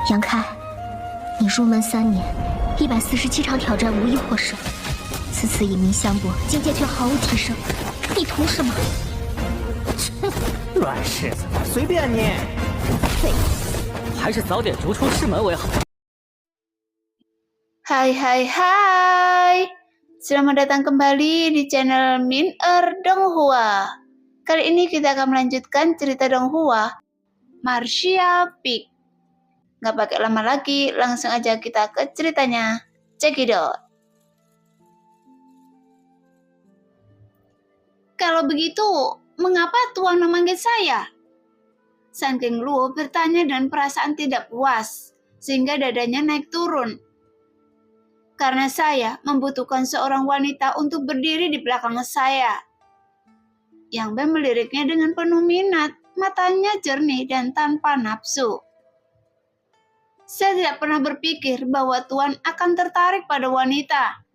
杨开，你入门3年，147场挑战无一获胜，此次以名相搏，境界却毫无提升，你图什么？乱柿子，随便你。废物，还是早点逐出师门为好。Hai, selamat datang kembali di channel Min-er Donghua. Kali ini kita akan melanjutkan cerita Donghua, Martial Peak. Nggak pakai lama lagi, langsung aja kita ke ceritanya. Check it out. Kalau begitu, mengapa Tuan memanggil saya? San Keng Luo bertanya dengan perasaan tidak puas, sehingga dadanya naik turun. Karena saya membutuhkan seorang wanita untuk berdiri di belakang saya. Yang Be meliriknya dengan penuh minat, matanya jernih dan tanpa nafsu. Saya tidak pernah berpikir bahwa Tuan akan tertarik pada wanita.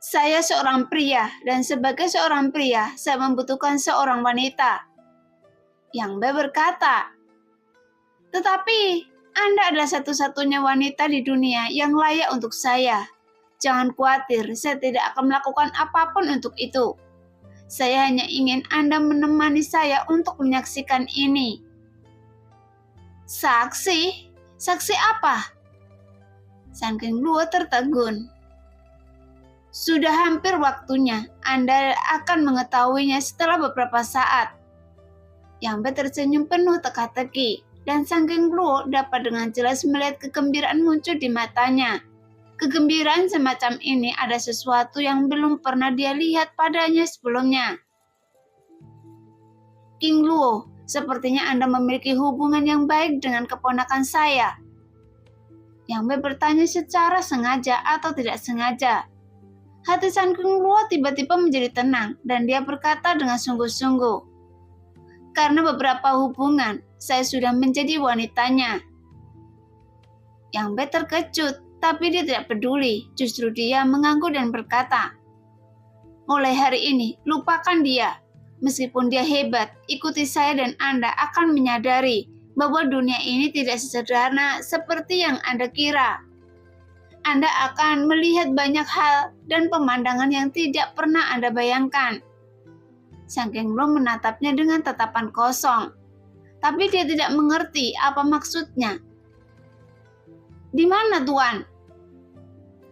Saya seorang pria, dan sebagai seorang pria, saya membutuhkan seorang wanita. Yang Be berkata, tetapi Anda adalah satu-satunya wanita di dunia yang layak untuk saya. Jangan khawatir, saya tidak akan melakukan apapun untuk itu. Saya hanya ingin Anda menemani saya untuk menyaksikan ini. Saksi? Saksi apa? San Keng Luo tertegun. Sudah hampir waktunya, Anda akan mengetahuinya setelah beberapa saat. Yang Be tersenyum penuh teka-teki, dan San Keng Luo dapat dengan jelas melihat kegembiraan muncul di matanya. Kegembiraan semacam ini ada sesuatu yang belum pernah dia lihat padanya sebelumnya. King Luo, sepertinya Anda memiliki hubungan yang baik dengan keponakan saya. Yang Be bertanya secara sengaja atau tidak sengaja. Hati San Keng Luo tiba-tiba menjadi tenang dan dia berkata dengan sungguh-sungguh. Karena beberapa hubungan, saya sudah menjadi wanitanya. Yang Be terkejut, tapi dia tidak peduli. Justru dia mengangguk dan berkata, mulai hari ini, lupakan dia. Meskipun dia hebat, ikuti saya dan Anda akan menyadari bahwa dunia ini tidak sesederhana seperti yang Anda kira. Anda akan melihat banyak hal dan pemandangan yang tidak pernah Anda bayangkan. San Keng Luo menatapnya dengan tatapan kosong, tapi dia tidak mengerti apa maksudnya. Di mana, Tuan?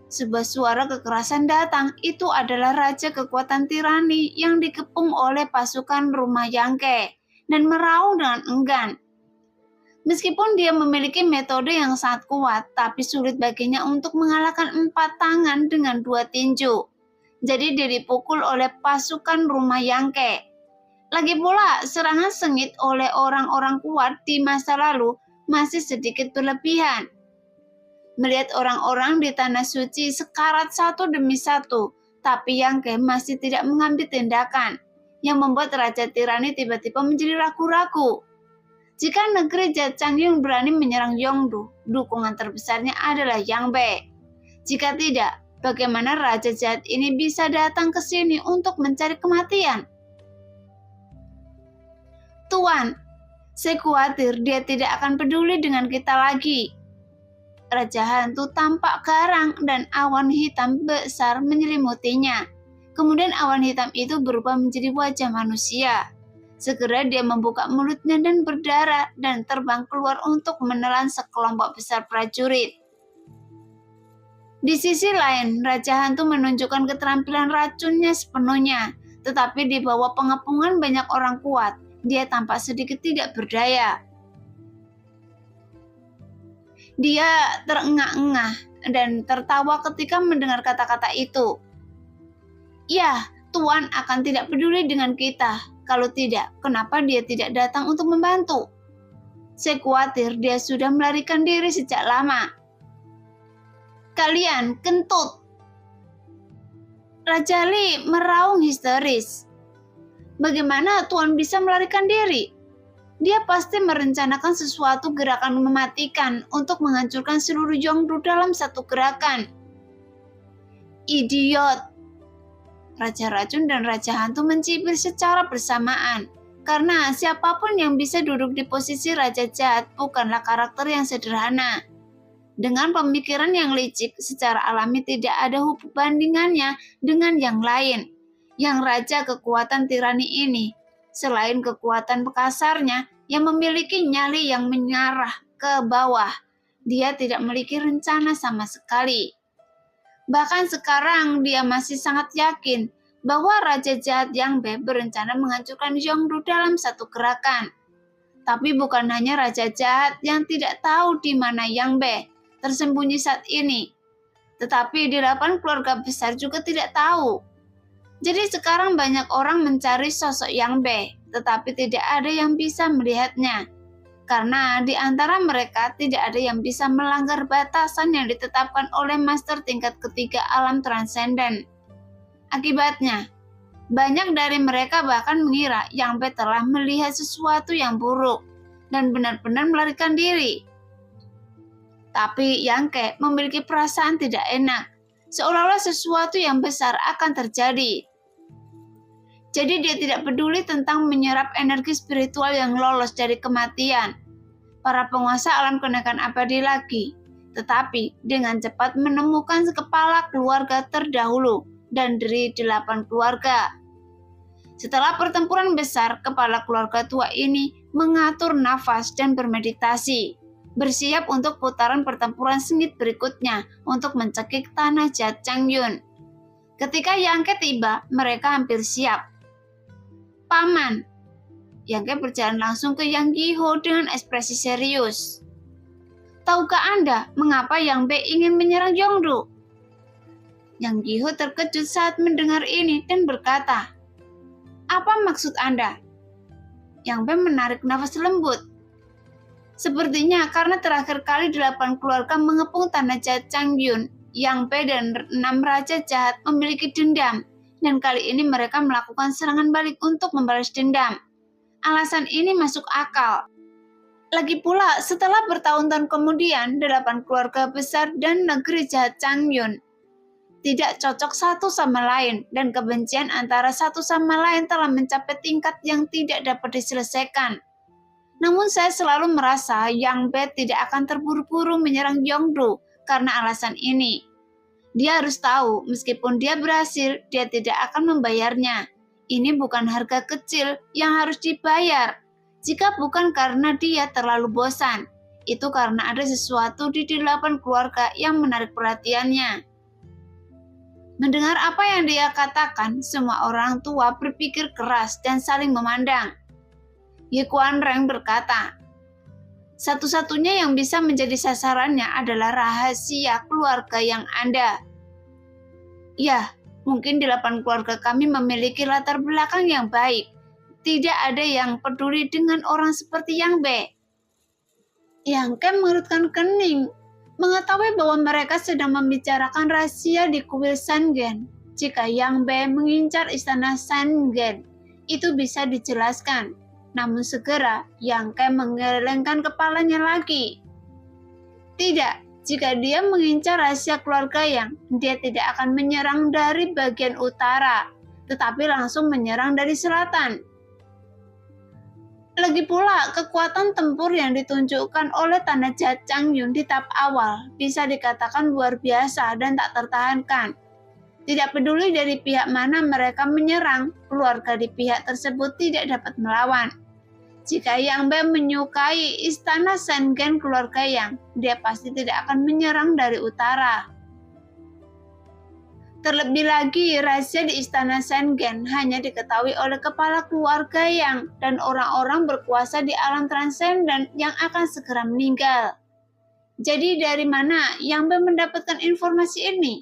Sebuah suara kekerasan datang. Itu adalah raja kekuatan tirani yang dikepung oleh pasukan rumah Yangke dan meraung dengan enggan. Meskipun dia memiliki metode yang sangat kuat, tapi sulit baginya untuk mengalahkan 4 tangan dengan 2 tinju. Jadi dia dipukul oleh pasukan rumah Yangke. Lagi pula, serangan sengit oleh orang-orang kuat di masa lalu masih sedikit berlebihan. Melihat orang-orang di Tanah Suci sekarat satu demi satu, tapi Yangke masih tidak mengambil tindakan, yang membuat Raja Tirani tiba-tiba menjadi ragu-ragu. Jika negeri Jachangyun berani menyerang Yongdu, dukungan terbesarnya adalah Yang Be. Jika tidak, bagaimana Raja Jahat ini bisa datang ke sini untuk mencari kematian? Tuan, saya khawatir dia tidak akan peduli dengan kita lagi. Raja Hantu tampak garang dan awan hitam besar menyelimutinya. Kemudian awan hitam itu berubah menjadi wajah manusia. Segera dia membuka mulutnya dan berdarah dan terbang keluar untuk menelan sekelompok besar prajurit. Di sisi lain, Raja Hantu menunjukkan keterampilan racunnya sepenuhnya, tetapi di bawah pengepungan banyak orang kuat, dia tampak sedikit tidak berdaya. Dia terengah-engah dan tertawa ketika mendengar kata-kata itu. Ya, Tuan akan tidak peduli dengan kita. Kalau tidak, kenapa dia tidak datang untuk membantu? Saya khawatir dia sudah melarikan diri sejak lama. Kalian kentut. Raja Li meraung histeris. Bagaimana Tuan bisa melarikan diri? Dia pasti merencanakan sesuatu gerakan mematikan untuk menghancurkan seluruh Yongdu dalam satu gerakan. Idiot! Raja Racun dan Raja Hantu mencibir secara bersamaan. Karena siapapun yang bisa duduk di posisi raja jahat bukanlah karakter yang sederhana. Dengan pemikiran yang licik, secara alami tidak ada bandingannya dengan yang lain. Yang raja kekuatan tirani ini, selain kekuatan kasarnya yang memiliki nyali yang mengarah ke bawah, dia tidak memiliki rencana sama sekali. Bahkan sekarang dia masih sangat yakin bahwa Raja Jahat Yang Be berencana menghancurkan Yongdu dalam satu gerakan. Tapi bukan hanya Raja Jahat yang tidak tahu di mana Yang Be tersembunyi saat ini, tetapi 8 keluarga besar juga tidak tahu. Jadi sekarang banyak orang mencari sosok Yang Be, tetapi tidak ada yang bisa melihatnya. Karena di antara mereka tidak ada yang bisa melanggar batasan yang ditetapkan oleh master tingkat ketiga alam transenden. Akibatnya, banyak dari mereka bahkan mengira Yang Be telah melihat sesuatu yang buruk dan benar-benar melarikan diri. Tapi Yang Ke memiliki perasaan tidak enak, seolah-olah sesuatu yang besar akan terjadi. Jadi dia tidak peduli tentang menyerap energi spiritual yang lolos dari kematian, para penguasa alam kenaikan abadi lagi, tetapi dengan cepat menemukan kepala keluarga terdahulu dan dari 8 keluarga. Setelah pertempuran besar, kepala keluarga tua ini mengatur nafas dan bermeditasi, bersiap untuk putaran pertempuran sengit berikutnya untuk mencekik tanah jahat Changyun. Ketika Yang Ke tiba, mereka hampir siap. Paman, Yang Ke berjalan langsung ke Yang Giho dengan ekspresi serius. Tahukah Anda mengapa Yang Be ingin menyerang Yongdu? Yang Giho terkejut saat mendengar ini dan berkata, "Apa maksud Anda?" Yang Be menarik nafas lembut. Sepertinya karena terakhir kali 8 keluarga mengepung tanah jahat Changyun, Yang Be dan 6 raja jahat memiliki dendam. Dan kali ini mereka melakukan serangan balik untuk membalas dendam. Alasan ini masuk akal. Lagi pula, setelah bertahun-tahun kemudian, 8 keluarga besar dan negeri jahat Changyun tidak cocok satu sama lain, dan kebencian antara satu sama lain telah mencapai tingkat yang tidak dapat diselesaikan. Namun saya selalu merasa Yang Be tidak akan terburu-buru menyerang Yongdu karena alasan ini. Dia harus tahu, meskipun dia berhasil, dia tidak akan membayarnya. Ini bukan harga kecil yang harus dibayar. Jika bukan karena dia terlalu bosan, itu karena ada sesuatu di 8 keluarga yang menarik perhatiannya. Mendengar apa yang dia katakan, semua orang tua berpikir keras dan saling memandang. Ye Kuan Reng berkata, "Satu-satunya yang bisa menjadi sasarannya adalah rahasia keluarga yang Anda." Ya, mungkin 8 keluarga kami memiliki latar belakang yang baik. Tidak ada yang peduli dengan orang seperti Yang Be. Yang Ke mengerutkan kening, mengetahui bahwa mereka sedang membicarakan rahasia di kuil Sangen. Jika Yang Be mengincar istana Sangen, itu bisa dijelaskan. Namun segera Yang Ke menggelengkan kepalanya lagi. Tidak, jika dia mengincar rahasia keluarga Yang, dia tidak akan menyerang dari bagian utara, tetapi langsung menyerang dari selatan. Lagi pula, kekuatan tempur yang ditunjukkan oleh tanah jahat Changyun di tahap awal bisa dikatakan luar biasa dan tak tertahankan. Tidak peduli dari pihak mana mereka menyerang, keluarga di pihak tersebut tidak dapat melawan. Jika Yang Be menyukai istana Sangen keluarga Yang, dia pasti tidak akan menyerang dari utara. Terlebih lagi, rahasia di istana Sangen hanya diketahui oleh kepala keluarga Yang dan orang-orang berkuasa di alam transenden yang akan segera meninggal. Jadi dari mana Yang Be mendapatkan informasi ini?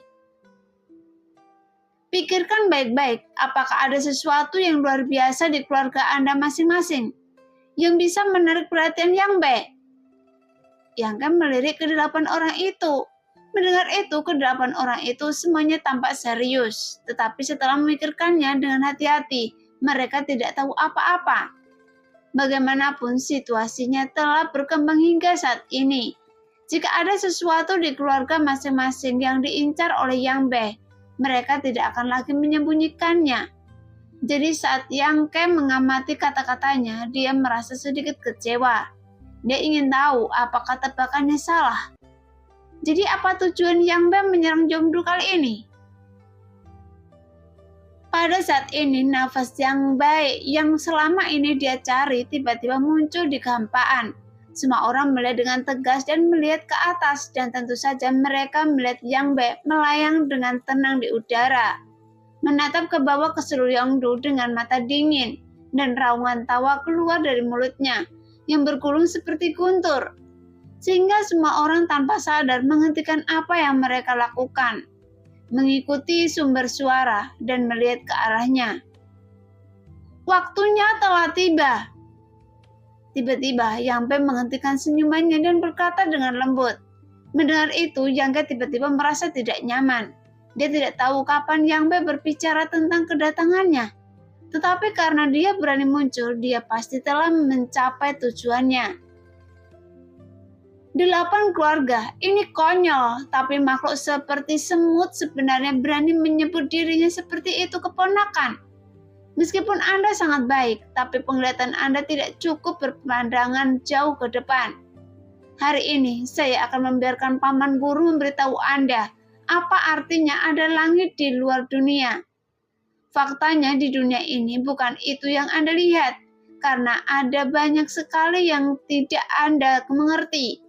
Pikirkan baik-baik, apakah ada sesuatu yang luar biasa di keluarga Anda masing-masing yang bisa menarik perhatian Yang Be? Yang Ke melirik ke 8 orang itu. Mendengar itu, ke-8 orang itu semuanya tampak serius. Tetapi setelah memikirkannya dengan hati-hati, mereka tidak tahu apa-apa. Bagaimanapun situasinya telah berkembang hingga saat ini. Jika ada sesuatu di keluarga masing-masing yang diincar oleh Yang Be, mereka tidak akan lagi menyembunyikannya. Jadi saat Yang Ke mengamati kata-katanya, dia merasa sedikit kecewa. Dia ingin tahu apakah tebakannya salah. Jadi apa tujuan Yang Be menyerang Jongdu kali ini? Pada saat ini nafas yang baik yang selama ini dia cari tiba-tiba muncul di kehampaan. Semua orang melihat dengan tegas dan melihat ke atas, dan tentu saja mereka melihat Yang Be melayang dengan tenang di udara. Menatap ke bawah ke seluruh Yongdu dengan mata dingin, dan raungan tawa keluar dari mulutnya yang bergulung seperti guntur, sehingga semua orang tanpa sadar menghentikan apa yang mereka lakukan, mengikuti sumber suara dan melihat ke arahnya. Waktunya telah tiba. Tiba-tiba Yang Be menghentikan senyumannya dan berkata dengan lembut. Mendengar itu, Yang Ke tiba-tiba merasa tidak nyaman. Dia tidak tahu kapan Yang Be berbicara tentang kedatangannya. Tetapi karena dia berani muncul, dia pasti telah mencapai tujuannya. 8 keluarga, ini konyol, tapi makhluk seperti semut sebenarnya berani menyebut dirinya seperti itu keponakan. Meskipun Anda sangat baik, tapi penglihatan Anda tidak cukup berpandangan jauh ke depan. Hari ini, saya akan membiarkan Paman Guru memberitahu Anda apa artinya ada langit di luar dunia. Faktanya di dunia ini bukan itu yang Anda lihat, karena ada banyak sekali yang tidak Anda mengerti.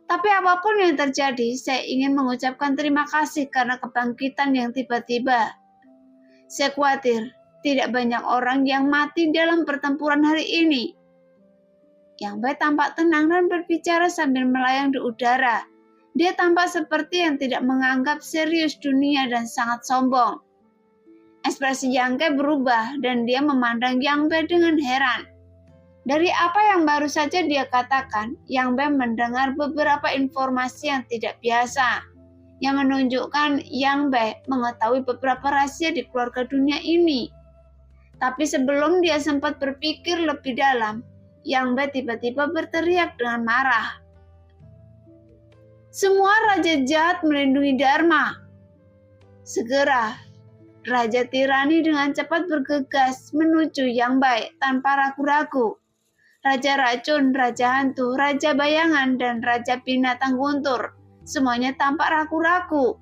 Tapi apapun yang terjadi, saya ingin mengucapkan terima kasih karena kebangkitan yang tiba-tiba. Saya khawatir tidak banyak orang yang mati dalam pertempuran hari ini. Yang Be tampak tenang dan berbicara sambil melayang di udara. Dia tampak seperti yang tidak menganggap serius dunia dan sangat sombong. Ekspresi Yang Ke berubah dan dia memandang Yang Be dengan heran. Dari apa yang baru saja dia katakan, Yang Be mendengar beberapa informasi yang tidak biasa, yang menunjukkan Yang Be mengetahui beberapa rahasia di keluarga dunia ini. Tapi sebelum dia sempat berpikir lebih dalam, Yang Be tiba-tiba berteriak dengan marah. Semua raja jahat melindungi Dharma. Segera, Raja Tirani dengan cepat bergegas menuju Yang Be tanpa ragu-ragu. Raja Racun, Raja Hantu, Raja Bayangan, dan Raja Binatang Guntur, semuanya tampak ragu-ragu.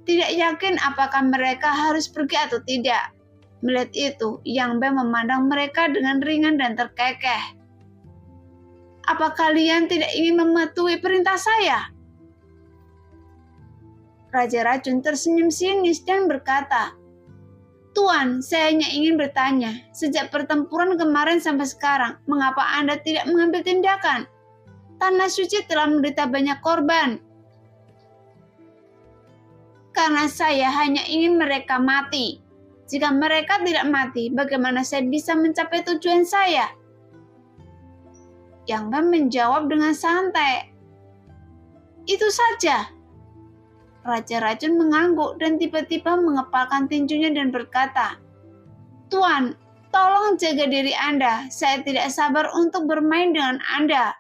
Tidak yakin apakah mereka harus pergi atau tidak. Melihat itu, Yang Be memandang mereka dengan ringan dan terkekeh. Apa kalian tidak ingin mematuhi perintah saya? Raja Racun tersenyum sinis dan berkata, Tuan, saya hanya ingin bertanya, sejak pertempuran kemarin sampai sekarang, mengapa Anda tidak mengambil tindakan? Tanah suci telah menderita banyak korban. Karena saya hanya ingin mereka mati. Jika mereka tidak mati, bagaimana saya bisa mencapai tujuan saya? Yang Be menjawab dengan santai. Itu saja. Raja Racun mengangguk dan tiba-tiba mengepalkan tinjunya dan berkata, Tuan, tolong jaga diri Anda. Saya tidak sabar untuk bermain dengan Anda.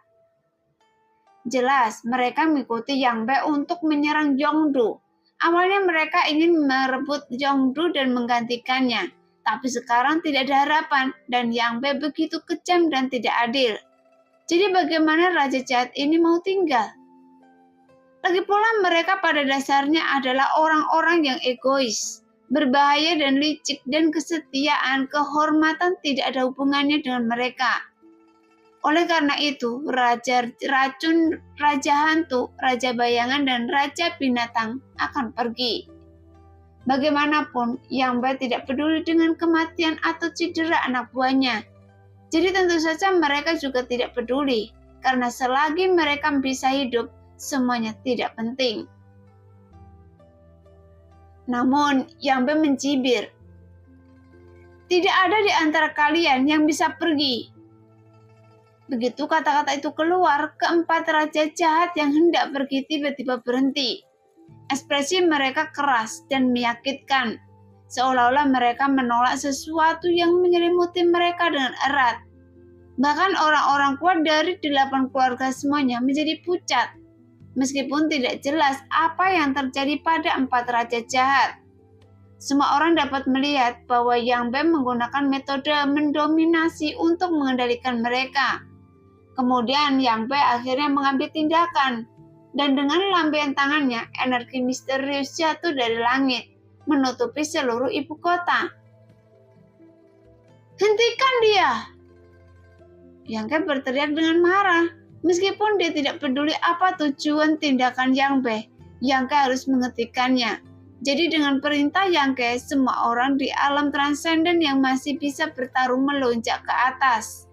Jelas, mereka mengikuti Yang Be untuk menyerang Jongdu. Awalnya mereka ingin merebut Jongdu dan menggantikannya. Tapi sekarang tidak ada harapan dan Yang Be begitu kejam dan tidak adil. Jadi bagaimana Raja Jahat ini mau tinggal? Lagi pula mereka pada dasarnya adalah orang-orang yang egois, berbahaya dan licik, dan kesetiaan, kehormatan tidak ada hubungannya dengan mereka. Oleh karena itu, Raja Racun, Raja Hantu, Raja Bayangan, dan Raja Binatang akan pergi. Bagaimanapun, Yang Be tidak peduli dengan kematian atau cedera anak buahnya. Jadi tentu saja mereka juga tidak peduli, karena selagi mereka bisa hidup, semuanya tidak penting. Namun, Yang Be mencibir. Tidak ada di antara kalian yang bisa pergi. Begitu kata-kata itu keluar, keempat raja jahat yang hendak pergi tiba-tiba berhenti. Ekspresi mereka keras dan menyakitkan, seolah-olah mereka menolak sesuatu yang menyelimuti mereka dengan erat. Bahkan orang-orang kuat dari 8 keluarga semuanya menjadi pucat, meskipun tidak jelas apa yang terjadi pada 4 raja jahat. Semua orang dapat melihat bahwa Yang Bei menggunakan metode mendominasi untuk mengendalikan mereka. Kemudian Yang Bei akhirnya mengambil tindakan, dan dengan lambaian tangannya, energi misterius jatuh dari langit, menutupi seluruh ibu kota. "Hentikan dia!" Yang Bei berteriak dengan marah. Meskipun dia tidak peduli apa tujuan tindakan Yang Bei, Yang Bei harus menghentikannya. Jadi dengan perintah Yang Bei, semua orang di alam transenden yang masih bisa bertarung melonjak ke atas,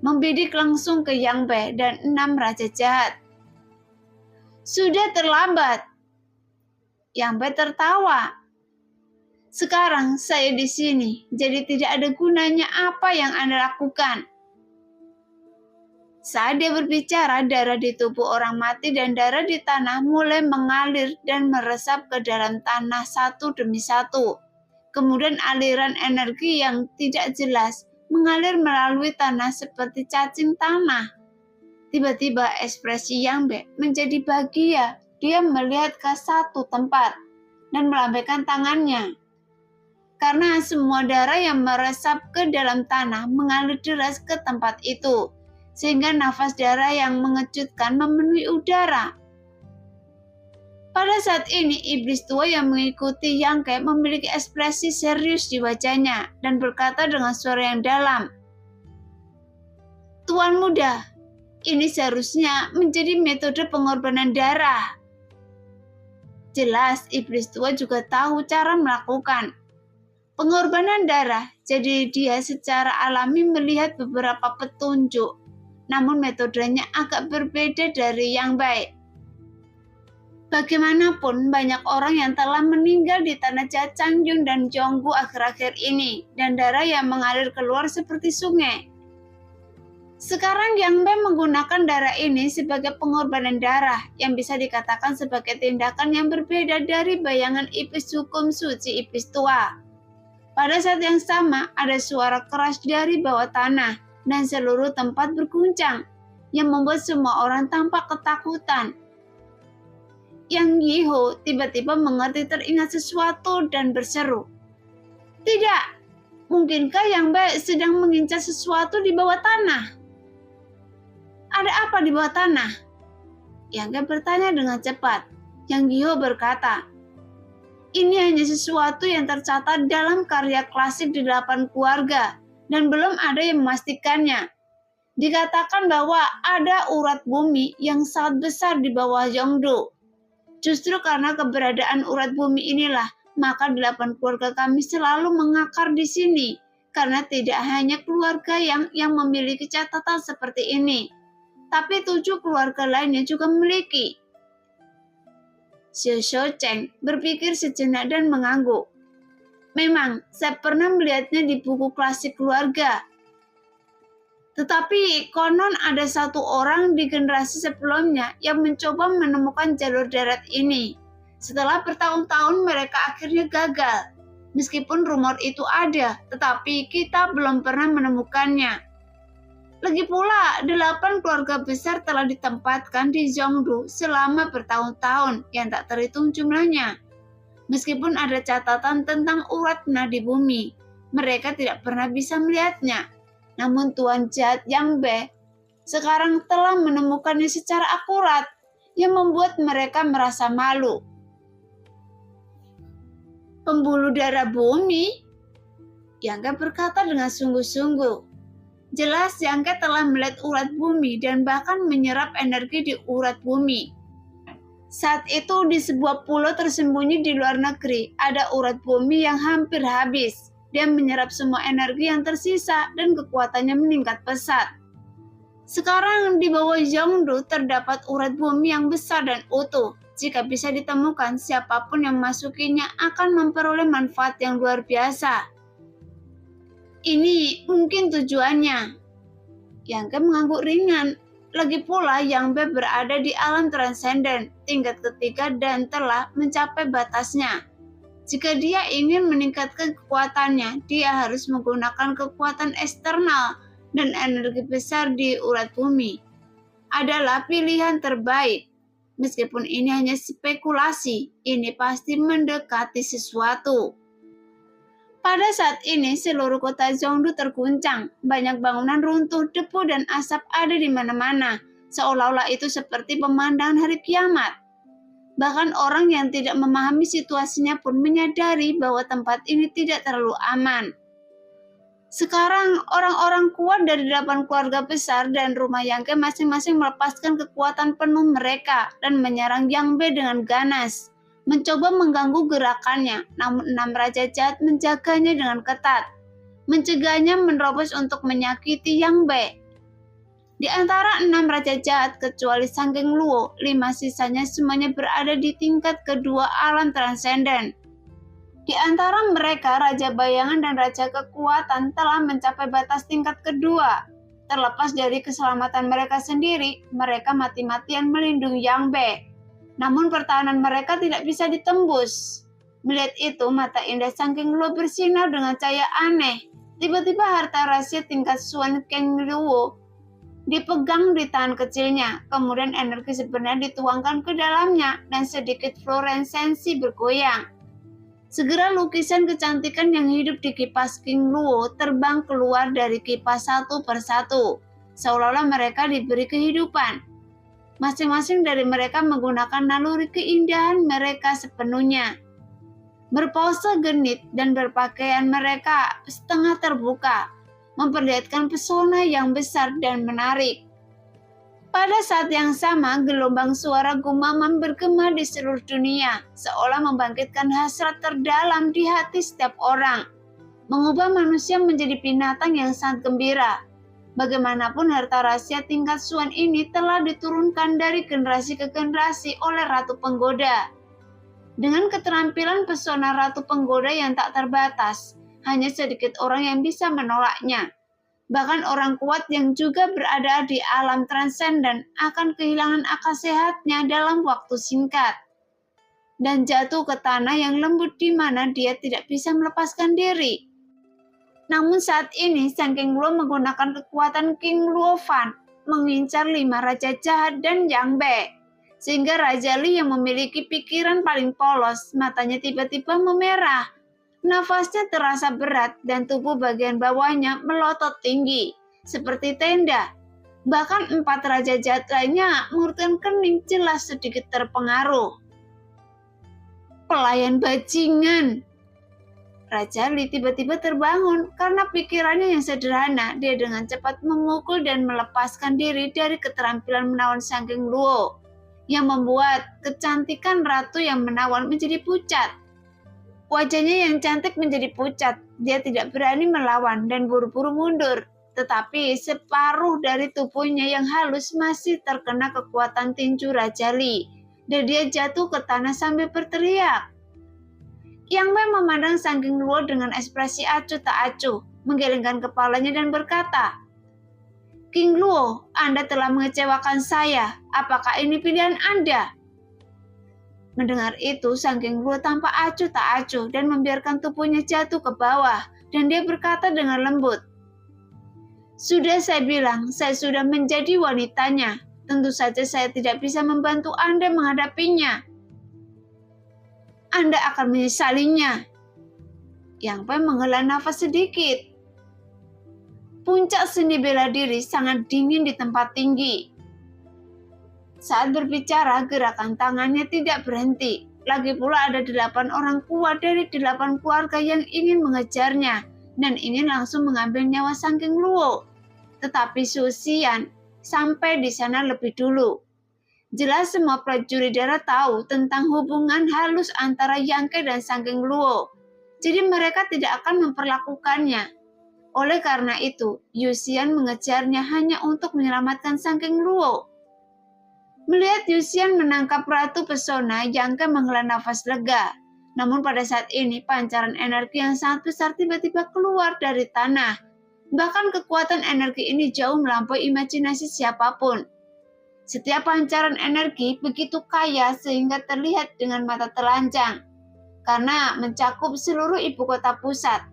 membidik langsung ke Yang Bei dan 6 raja jahat. "Sudah terlambat." Yang Bei tertawa. "Sekarang saya di sini, jadi tidak ada gunanya apa yang Anda lakukan." Saat dia berbicara, darah di tubuh orang mati dan darah di tanah mulai mengalir dan meresap ke dalam tanah satu demi satu. Kemudian aliran energi yang tidak jelas mengalir melalui tanah seperti cacing tanah. Tiba-tiba ekspresi Yang Bei menjadi bahagia. Dia melihat ke satu tempat dan melambaikan tangannya. Karena semua darah yang meresap ke dalam tanah mengalir deras ke tempat itu, sehingga nafas darah yang mengejutkan memenuhi udara. Pada saat ini, iblis tua yang mengikuti Yang Bei memiliki ekspresi serius di wajahnya dan berkata dengan suara yang dalam, "Tuan muda, ini seharusnya menjadi metode pengorbanan darah." Jelas, iblis tua juga tahu cara melakukan pengorbanan darah, jadi dia secara alami melihat beberapa petunjuk. Namun metodenya agak berbeda dari Yang Bei. Bagaimanapun, banyak orang yang telah meninggal di tanah jahat Changjun dan Zhonggu akhir-akhir ini, dan darah yang mengalir keluar seperti sungai. Sekarang Yang Bei menggunakan darah ini sebagai pengorbanan darah, yang bisa dikatakan sebagai tindakan yang berbeda dari bayangan iblis hukum suci iblis tua. Pada saat yang sama, ada suara keras dari bawah tanah, dan seluruh tempat berguncang, yang membuat semua orang tampak ketakutan. Yang Yiho tiba-tiba mengerti teringat sesuatu dan berseru, "Tidak, mungkinkah Yang Bei sedang mengincar sesuatu di bawah tanah?" "Ada apa di bawah tanah?" Yang Bei bertanya dengan cepat. Yang Yiho berkata, "Ini hanya sesuatu yang tercatat dalam karya klasik di 8 keluarga, dan belum ada yang memastikannya. Dikatakan bahwa ada urat bumi yang sangat besar di bawah Yongdu. Justru karena keberadaan urat bumi inilah, maka 8 keluarga kami selalu mengakar di sini, karena tidak hanya keluarga yang memiliki catatan seperti ini, tapi 7 keluarga lainnya juga memiliki." Xiao Cheng berpikir sejenak dan mengangguk. "Memang, saya pernah melihatnya di buku klasik keluarga. Tetapi konon ada satu orang di generasi sebelumnya yang mencoba menemukan jalur darat ini. Setelah bertahun-tahun mereka akhirnya gagal. Meskipun rumor itu ada, tetapi kita belum pernah menemukannya. Lagi pula, 8 keluarga besar telah ditempatkan di Zhongdu selama bertahun-tahun yang tak terhitung jumlahnya. Meskipun ada catatan tentang urat nadi bumi, mereka tidak pernah bisa melihatnya. Namun Tuan jahat Yang Bei sekarang telah menemukannya secara akurat, yang membuat mereka merasa malu." "Pembuluh darah bumi?" Yang Bei berkata dengan sungguh-sungguh. Jelas Yang Bei telah melihat urat bumi dan bahkan menyerap energi di urat bumi. Saat itu di sebuah pulau tersembunyi di luar negeri, ada urat bumi yang hampir habis. Dia menyerap semua energi yang tersisa dan kekuatannya meningkat pesat. Sekarang di bawah Yongdu terdapat urat bumi yang besar dan utuh. Jika bisa ditemukan, siapapun yang memasukinya akan memperoleh manfaat yang luar biasa. Ini mungkin tujuannya. Yang Bei mengangguk ringan. Lagi pula Yang Bei berada di alam transenden tingkat ketiga dan telah mencapai batasnya. Jika dia ingin meningkatkan kekuatannya, dia harus menggunakan kekuatan eksternal, dan energi besar di urat bumi adalah pilihan terbaik. Meskipun ini hanya spekulasi, ini pasti mendekati sesuatu. Pada saat ini seluruh kota Zhongdu terguncang, banyak bangunan runtuh, debu dan asap ada di mana-mana, seolah-olah itu seperti pemandangan hari kiamat. Bahkan orang yang tidak memahami situasinya pun menyadari bahwa tempat ini tidak terlalu aman. Sekarang orang-orang kuat dari 8 keluarga besar dan rumah Yang Ke masing-masing melepaskan kekuatan penuh mereka dan menyerang Yang Bei dengan ganas, mencoba mengganggu gerakannya, namun 6 raja jahat menjaganya dengan ketat, mencegahnya menerobos untuk menyakiti Yang Bei. Di antara 6 raja jahat kecuali Sangking Luo, 5 sisanya semuanya berada di tingkat kedua alam transenden. Di antara mereka, Raja Bayangan dan Raja Kekuatan telah mencapai batas tingkat kedua. Terlepas dari keselamatan mereka sendiri, mereka mati-matian melindungi Yang Bei. Namun pertahanan mereka tidak bisa ditembus. Melihat itu, mata indah Sangking Luo bersinar dengan cahaya aneh. Tiba-tiba harta rahasia tingkat Suan Keng Luo dipegang di tangan kecilnya. Kemudian energi sebenarnya dituangkan ke dalamnya dan sedikit fluoresensi bergoyang. Segera lukisan kecantikan yang hidup di kipas King Luo terbang keluar dari kipas satu persatu, seolah-olah mereka diberi kehidupan. Masing-masing dari mereka menggunakan naluri keindahan mereka sepenuhnya. Berpose genit dan berpakaian mereka setengah terbuka, memperlihatkan pesona yang besar dan menarik. Pada saat yang sama, gelombang suara gumaman bergema di seluruh dunia, seolah membangkitkan hasrat terdalam di hati setiap orang, mengubah manusia menjadi binatang yang sangat gembira. Bagaimanapun harta rahasia tingkat Suan ini telah diturunkan dari generasi ke generasi oleh Ratu Penggoda. Dengan keterampilan pesona Ratu Penggoda yang tak terbatas, hanya sedikit orang yang bisa menolaknya. Bahkan orang kuat yang juga berada di alam transenden akan kehilangan akal sehatnya dalam waktu singkat dan jatuh ke tanah yang lembut di mana dia tidak bisa melepaskan diri. Namun saat ini Sang King Luo menggunakan kekuatan King Luo Fan mengincar 5 raja jahat dan Yang Bei, sehingga Raja Li yang memiliki pikiran paling polos matanya tiba-tiba memerah. Nafasnya terasa berat dan tubuh bagian bawahnya melotot tinggi, seperti tenda. Bahkan 4 raja jahat lainnya mengerutkan kening jelas sedikit terpengaruh. Pelayan bajingan. Raja Li tiba-tiba terbangun karena pikirannya yang sederhana. Dia dengan cepat memukul dan melepaskan diri dari keterampilan menawan Sang King Luo, yang membuat kecantikan ratu yang menawan menjadi pucat. Wajahnya yang cantik menjadi pucat. Dia tidak berani melawan dan buru-buru mundur. Tetapi separuh dari tubuhnya yang halus masih terkena kekuatan tinju Raja Li, dan dia jatuh ke tanah sambil berteriak. Yang Bei memandang Sang King Luo dengan ekspresi acuh tak acuh, menggelengkan kepalanya dan berkata, "King Luo, Anda telah mengecewakan saya. Apakah ini pilihan Anda?" Mendengar itu, Sang King Luo tampak acuh tak acuh dan membiarkan tubuhnya jatuh ke bawah, dan dia berkata dengan lembut, "Sudah saya bilang, saya sudah menjadi wanitanya. Tentu saja saya tidak bisa membantu Anda menghadapinya. Anda akan menyesalinya." Yang Bei menghela nafas sedikit. Puncak seni bela diri sangat dingin di tempat tinggi. Saat berbicara, gerakan tangannya tidak berhenti. Lagi pula ada 8 orang kuat dari 8 keluarga yang ingin mengejarnya dan ingin langsung mengambil nyawa Sang King Luo. Tetapi Su Xian sampai di sana lebih dulu. Jelas semua prajurit darat tahu tentang hubungan halus antara Yang Ke dan Sang King Luo. Jadi mereka tidak akan memperlakukannya. Oleh karena itu, Yu Xian mengejarnya hanya untuk menyelamatkan Sang King Luo. Melihat Yu Xian menangkap Ratu Pesona, Yang Ke menghela nafas lega. Namun pada saat ini, pancaran energi yang sangat besar tiba-tiba keluar dari tanah. Bahkan kekuatan energi ini jauh melampaui imajinasi siapapun. Setiap pancaran energi begitu kaya sehingga terlihat dengan mata telanjang, karena mencakup seluruh ibu kota pusat.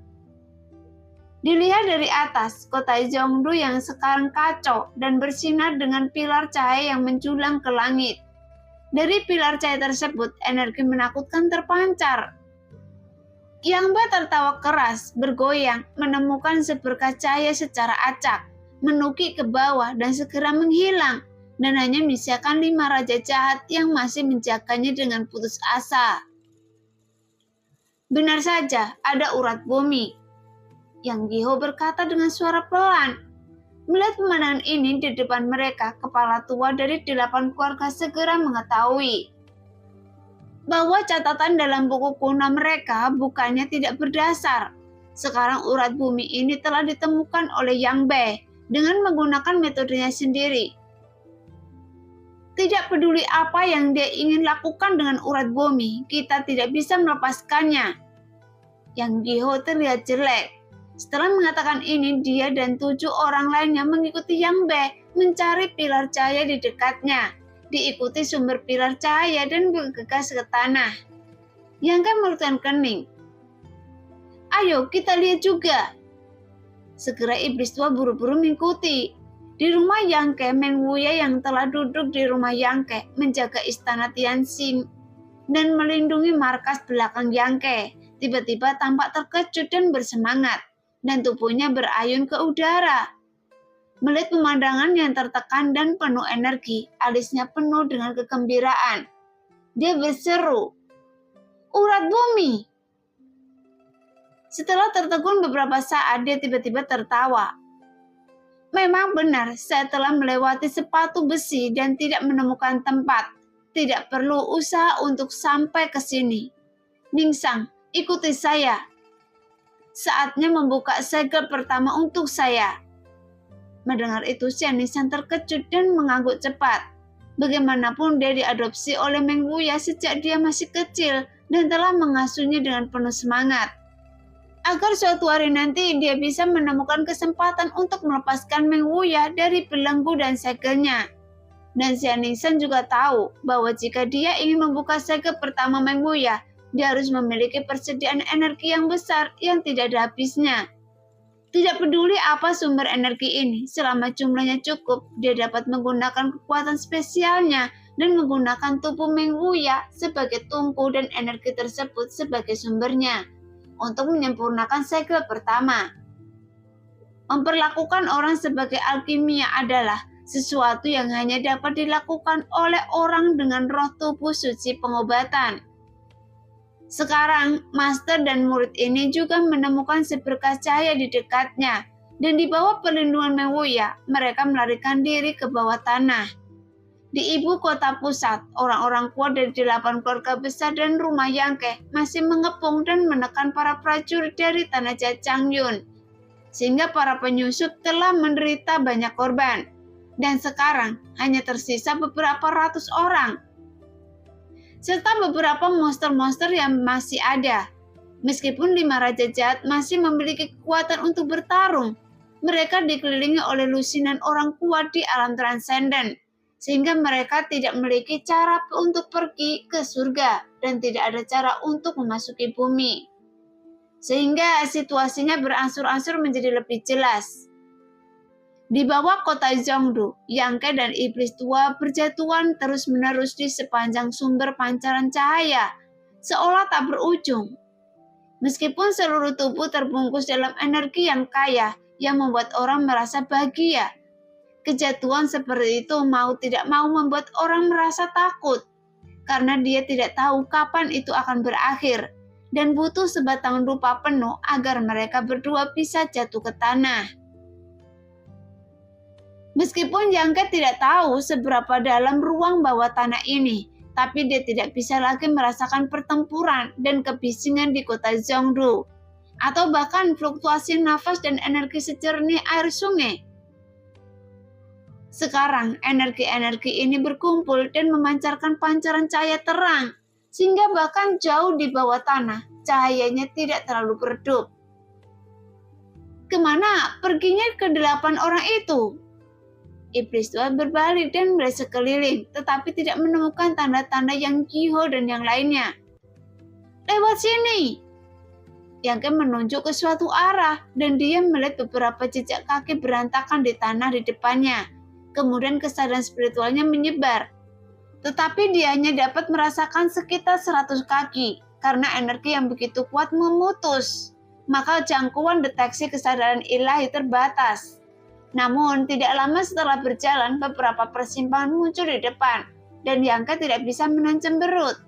Dilihat dari atas, kota Zhongdu yang sekarang kacau dan bersinar dengan pilar cahaya yang menjulang ke langit. Dari pilar cahaya tersebut, energi menakutkan terpancar. Yang Be tertawa keras, bergoyang, menemukan seberkas cahaya secara acak, menukik ke bawah dan segera menghilang, dan hanya menyisakan 5 raja jahat yang masih menjaganya dengan putus asa. Benar saja, ada urat bumi. Yang Giho berkata dengan suara pelan. Melihat pemandangan ini di depan mereka, kepala tua dari 8 keluarga segera mengetahui bahwa catatan dalam buku kuno mereka bukannya tidak berdasar. Sekarang urat bumi ini telah ditemukan oleh Yang Be dengan menggunakan metodenya sendiri. Tidak peduli apa yang dia ingin lakukan dengan urat bumi, kita tidak bisa melepaskannya. Yang Giho terlihat jelek. Setelah mengatakan ini, dia dan 7 orang lainnya mengikuti Yang Be mencari pilar cahaya di dekatnya. Diikuti sumber pilar cahaya dan bergegas ke tanah. Yang Ke melututkan kening. Ayo kita lihat juga. Segera iblis tua buru-buru mengikuti. Di rumah Yang Ke, Meng Wuya yang telah duduk di rumah Yang Ke menjaga istana Tianxing dan melindungi markas belakang Yang Ke. Tiba-tiba tampak terkejut dan bersemangat, dan tubuhnya berayun ke udara. Melihat pemandangan yang tertekan dan penuh energi, alisnya penuh dengan kegembiraan. Dia berseru, "Urat bumi!" Setelah tertegun beberapa saat, dia tiba-tiba tertawa. Memang benar, saya telah melewati sepatu besi dan tidak menemukan tempat. Tidak perlu usaha untuk sampai ke sini. Ningsang, ikuti saya. Saatnya membuka segel pertama untuk saya. Mendengar itu, Xian Ningsang terkejut dan mengangguk cepat. Bagaimanapun dia diadopsi oleh Meng Wuya sejak dia masih kecil dan telah mengasuhnya dengan penuh semangat. Agar suatu hari nanti dia bisa menemukan kesempatan untuk melepaskan Meng Wuya dari belenggu dan segelnya. Dan Xian Ningsang juga tahu bahwa jika dia ingin membuka segel pertama Meng Wuya, dia harus memiliki persediaan energi yang besar yang tidak ada habisnya. Tidak peduli apa sumber energi ini, selama jumlahnya cukup, dia dapat menggunakan kekuatan spesialnya dan menggunakan tubuh Meng Wuya sebagai tungku dan energi tersebut sebagai sumbernya untuk menyempurnakan segel pertama. Memperlakukan orang sebagai alkimia adalah sesuatu yang hanya dapat dilakukan oleh orang dengan roh tubuh suci pengobatan. Sekarang, master dan murid ini juga menemukan seberkas cahaya di dekatnya, dan di bawah perlindungan Meng Wuya, mereka melarikan diri ke bawah tanah. Di ibu kota pusat, orang-orang kuat dari 8 keluarga besar dan rumah Yang Ke masih mengepung dan menekan para prajurit dari tanah Changyun, sehingga para penyusup telah menderita banyak korban, dan sekarang hanya tersisa beberapa ratus orang, serta beberapa monster-monster yang masih ada. Meskipun 5 raja jahat masih memiliki kekuatan untuk bertarung, mereka dikelilingi oleh lusinan orang kuat di alam transenden, sehingga mereka tidak memiliki cara untuk pergi ke surga dan tidak ada cara untuk memasuki bumi. Sehingga situasinya berangsur-angsur menjadi lebih jelas. Di bawah kota Zhongdu, Yang Ke dan iblis tua berjatuhan terus-menerus di sepanjang sumber pancaran cahaya, seolah tak berujung. Meskipun seluruh tubuh terbungkus dalam energi yang kaya yang membuat orang merasa bahagia, kejatuhan seperti itu mau tidak mau membuat orang merasa takut, karena dia tidak tahu kapan itu akan berakhir, dan butuh sebatang dupa penuh agar mereka berdua bisa jatuh ke tanah. Meskipun Yang Ke tidak tahu seberapa dalam ruang bawah tanah ini, tapi dia tidak bisa lagi merasakan pertempuran dan kebisingan di kota Zhongdu, atau bahkan fluktuasi nafas dan energi sejernih air sungai. Sekarang, energi-energi ini berkumpul dan memancarkan pancaran cahaya terang, sehingga bahkan jauh di bawah tanah, cahayanya tidak terlalu redup. Kemana perginya ke-8 orang itu? Iblis tua berbalik dan melihat sekeliling, tetapi tidak menemukan tanda-tanda Yang Giho dan yang lainnya. Lewat sini. Yang Ke menunjuk ke suatu arah, dan dia melihat beberapa jejak kaki berantakan di tanah di depannya. Kemudian kesadaran spiritualnya menyebar. Tetapi dia hanya dapat merasakan sekitar 100 kaki. karena energi yang begitu kuat memutus. Maka jangkauan deteksi kesadaran ilahi terbatas. Namun, tidak lama setelah berjalan, beberapa persimpangan muncul di depan, dan Yang Ke tidak bisa menahan cemberut.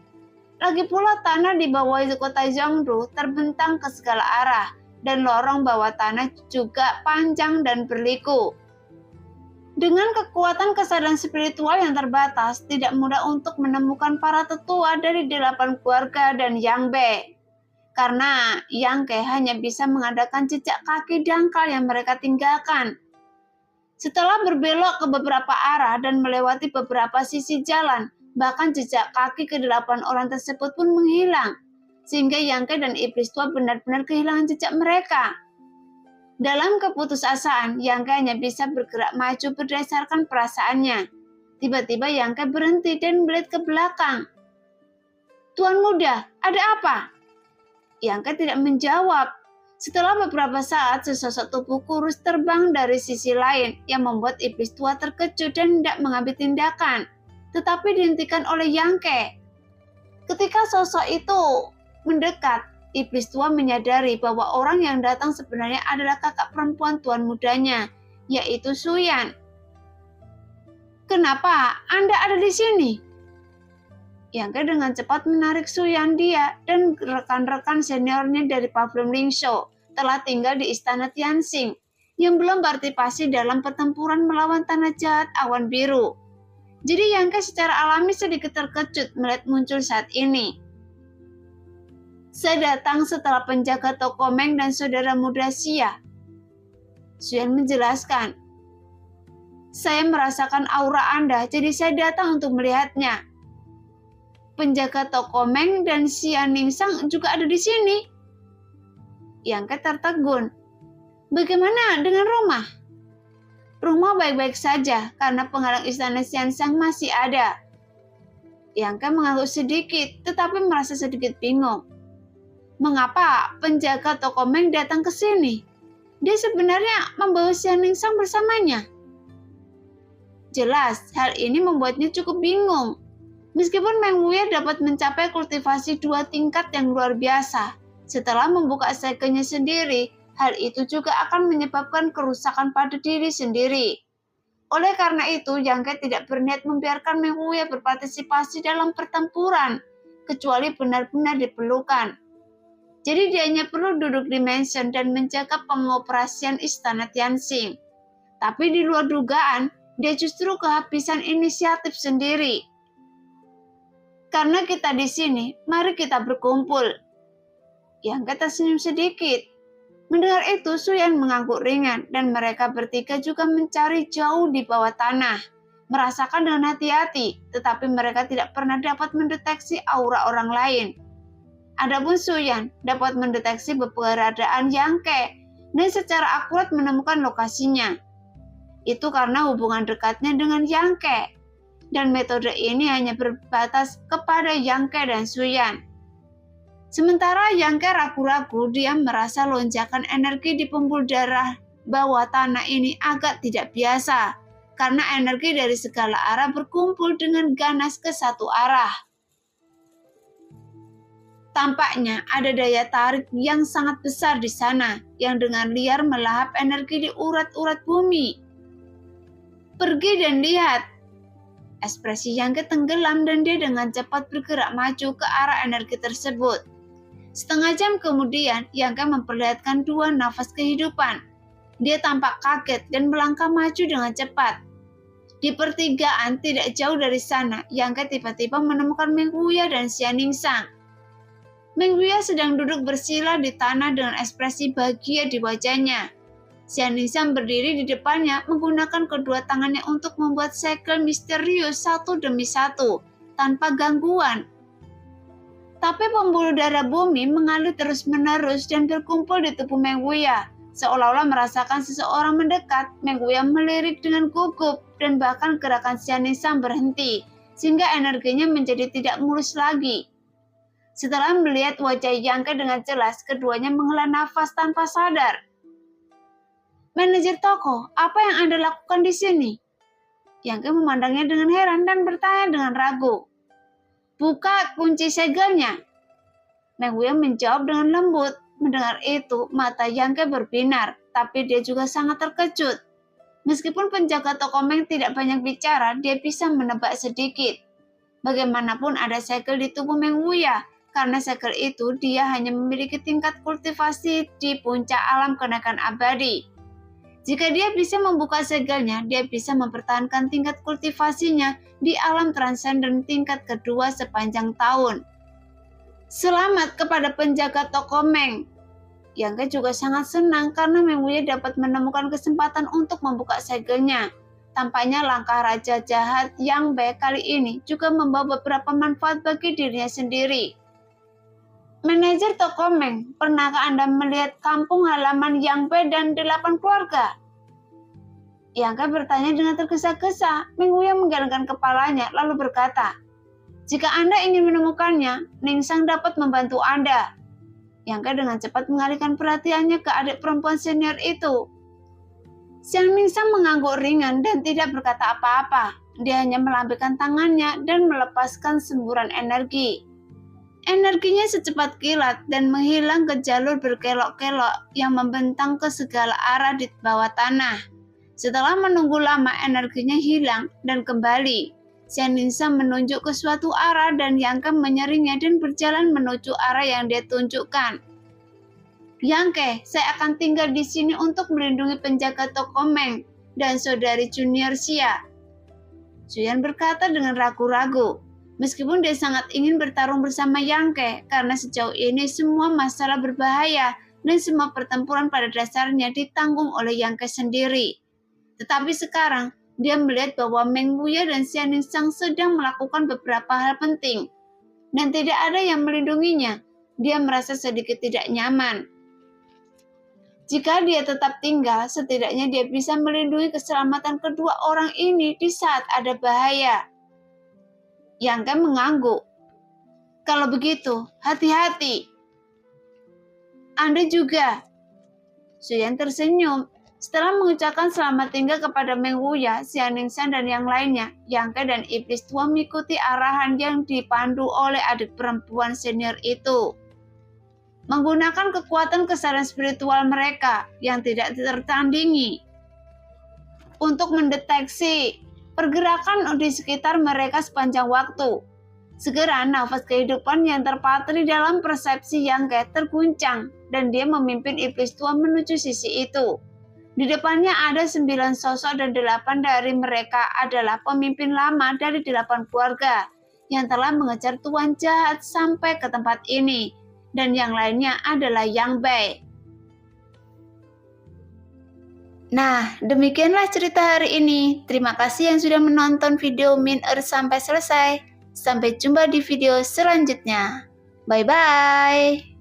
Lagi pula tanah di bawah kota Zhongdu terbentang ke segala arah, dan lorong bawah tanah juga panjang dan berliku. Dengan kekuatan kesadaran spiritual yang terbatas, tidak mudah untuk menemukan para tetua dari 8 keluarga dan Yang Be. Karena Yang Ke hanya bisa mengadakan jejak kaki dangkal yang mereka tinggalkan. Setelah berbelok ke beberapa arah dan melewati beberapa sisi jalan, bahkan jejak kaki ke-8 orang tersebut pun menghilang. Sehingga Yang Ke dan Iblis Tua benar-benar kehilangan jejak mereka. Dalam keputusasaan, Yang Ke hanya bisa bergerak maju berdasarkan perasaannya. Tiba-tiba Yang Ke berhenti dan melihat ke belakang. "Tuan Muda, ada apa?" Yang Ke tidak menjawab. Setelah beberapa saat, sesosok tubuh kurus terbang dari sisi lain yang membuat Iblis Tua terkejut dan tidak mengambil tindakan, tetapi dihentikan oleh Yang Ke. Ketika sosok itu mendekat, Iblis Tua menyadari bahwa orang yang datang sebenarnya adalah kakak perempuan tuan mudanya, yaitu Suyan. "Kenapa Anda ada di sini?" Yang Ke dengan cepat menarik Suyan. Dia dan rekan-rekan seniornya dari Pavilion Lingsho telah tinggal di istana Tianxing yang belum berpartisipasi dalam pertempuran melawan tanah jahat awan biru. Jadi Yang Ke secara alami sedikit terkejut melihat muncul saat ini. "Saya datang setelah penjaga toko Meng dan saudara muda Xia," Suyan menjelaskan. "Saya merasakan aura Anda, jadi saya datang untuk melihatnya." "Penjaga toko Meng dan Xia Ningsang juga ada di sini." Yang Ke tertegun. "Bagaimana dengan rumah?" "Rumah baik-baik saja, karena penghalang istana Xiansang masih ada." Yang Ke mengangguk sedikit, tetapi merasa sedikit bingung. Mengapa penjaga toko Meng datang ke sini? Dia sebenarnya membawa Xia Ningsang bersamanya. Jelas, hal ini membuatnya cukup bingung. Meskipun Meng Wuya dapat mencapai kultivasi 2 tingkat yang luar biasa, setelah membuka segelnya sendiri, hal itu juga akan menyebabkan kerusakan pada diri sendiri. Oleh karena itu, Yang Ke tidak berniat membiarkan Meng Wuya berpartisipasi dalam pertempuran, kecuali benar-benar diperlukan. Jadi dia hanya perlu duduk di mansion dan menjaga pengoperasian istana Tianxing. Tapi di luar dugaan, dia justru kehabisan inisiatif sendiri. "Karena kita di sini, mari kita berkumpul." Yang Ke tersenyum sedikit. Mendengar itu, Suyan mengangguk ringan dan mereka bertiga juga mencari jauh di bawah tanah. Merasakan dengan hati-hati, tetapi mereka tidak pernah dapat mendeteksi aura orang lain. Adapun Suyan dapat mendeteksi keberadaan Yang Ke dan secara akurat menemukan lokasinya. Itu karena hubungan dekatnya dengan Yang Ke, dan metode ini hanya berbatas kepada Yang Ke dan Suyan. Sementara Yang Ke ragu-ragu, dia merasa lonjakan energi di pembuluh darah bawah tanah ini agak tidak biasa, karena energi dari segala arah berkumpul dengan ganas ke satu arah. Tampaknya ada daya tarik yang sangat besar di sana, yang dengan liar melahap energi di urat-urat bumi. "Pergi dan lihat." Ekspresi Yang Ke tenggelam dan dia dengan cepat bergerak maju ke arah energi tersebut. Setengah jam kemudian, Yang Ke memperlihatkan 2 nafas kehidupan. Dia tampak kaget dan melangkah maju dengan cepat. Di pertigaan tidak jauh dari sana, Yang Ke tiba-tiba menemukan Meng Wuya dan Xia Ningsang. Meng Wuya sedang duduk bersila di tanah dengan ekspresi bahagia di wajahnya. Xia Ningsang berdiri di depannya menggunakan kedua tangannya untuk membuat segel misterius satu demi satu, tanpa gangguan. Tapi pembuluh darah bumi mengalir terus-menerus dan berkumpul di tubuh Meng Wuya. Seolah-olah merasakan seseorang mendekat, Meng Wuya melirik dengan gugup dan bahkan gerakan Xia Ningsang berhenti, sehingga energinya menjadi tidak mulus lagi. Setelah melihat wajah Yang Ke dengan jelas, keduanya menghela nafas tanpa sadar. "Manajer toko, apa yang Anda lakukan di sini?" Yang Ke memandangnya dengan heran dan bertanya dengan ragu. "Buka kunci segelnya." Meng Wuya menjawab dengan lembut. Mendengar itu, mata Yang Ke berbinar, tapi dia juga sangat terkejut. Meskipun penjaga toko Meng tidak banyak bicara, dia bisa menebak sedikit. Bagaimanapun ada segel di tubuh Meng Wuya, karena segel itu dia hanya memiliki tingkat kultivasi di puncak alam kenaikan abadi. Jika dia bisa membuka segelnya, dia bisa mempertahankan tingkat kultivasinya di alam transenden tingkat kedua sepanjang tahun. Selamat kepada penjaga toko Meng. Yang Ke juga sangat senang karena Meng Wuya dapat menemukan kesempatan untuk membuka segelnya. Tampaknya langkah raja jahat Yang Bei kali ini juga membawa beberapa manfaat bagi dirinya sendiri. Manajer toko Meng, pernahkah Anda melihat kampung halaman Yang Bei dan 8 keluarga? Yang Ke bertanya dengan tergesa-gesa. Meng Wuya menggelengkan kepalanya lalu berkata, "Jika Anda ingin menemukannya, Ning Sang dapat membantu Anda." Yang Ke dengan cepat mengalihkan perhatiannya ke adik perempuan senior itu. Xiang Ningsang mengangguk ringan dan tidak berkata apa-apa. Dia hanya melambaikan tangannya dan melepaskan semburan energi. Energinya secepat kilat dan menghilang ke jalur berkelok-kelok yang membentang ke segala arah di bawah tanah. Setelah menunggu lama, energinya hilang dan kembali. Xiang Ningsang menunjuk ke suatu arah dan Yang Ke menyeringnya dan berjalan menuju arah yang dia tunjukkan. "Yang Ke, saya akan tinggal di sini untuk melindungi penjaga toko Meng dan saudari junior Xia." Zuyan berkata dengan ragu-ragu. Meskipun dia sangat ingin bertarung bersama Yang Ke, karena sejauh ini semua masalah berbahaya dan semua pertempuran pada dasarnya ditanggung oleh Yang Ke sendiri. Tetapi sekarang, dia melihat bahwa Meng Wuya dan Xiang Ningsang sedang melakukan beberapa hal penting, dan tidak ada yang melindunginya. Dia merasa sedikit tidak nyaman. Jika dia tetap tinggal, setidaknya dia bisa melindungi keselamatan kedua orang ini di saat ada bahaya. Yang Ke mengangguk. "Kalau begitu, hati-hati." "Anda juga." Zuyan tersenyum. Setelah mengucapkan selamat tinggal kepada Meng Wuya, Xiang Ningsang dan yang lainnya, Yang Ke dan iblis tua mengikuti arahan yang dipandu oleh adik perempuan senior itu. Menggunakan kekuatan kesadaran spiritual mereka yang tidak tertandingi untuk mendeteksi pergerakan di sekitar mereka sepanjang waktu. Segera nafas kehidupan yang terpatri dalam persepsi Yang Ke terguncang dan dia memimpin iblis tua menuju sisi itu. Di depannya ada 9 sosok dan 8 dari mereka adalah pemimpin lama dari 8 keluarga yang telah mengejar tuan jahat sampai ke tempat ini, dan yang lainnya adalah Yang Bei. Nah, demikianlah cerita hari ini. Terima kasih yang sudah menonton video Min Earth sampai selesai. Sampai jumpa di video selanjutnya. Bye-bye.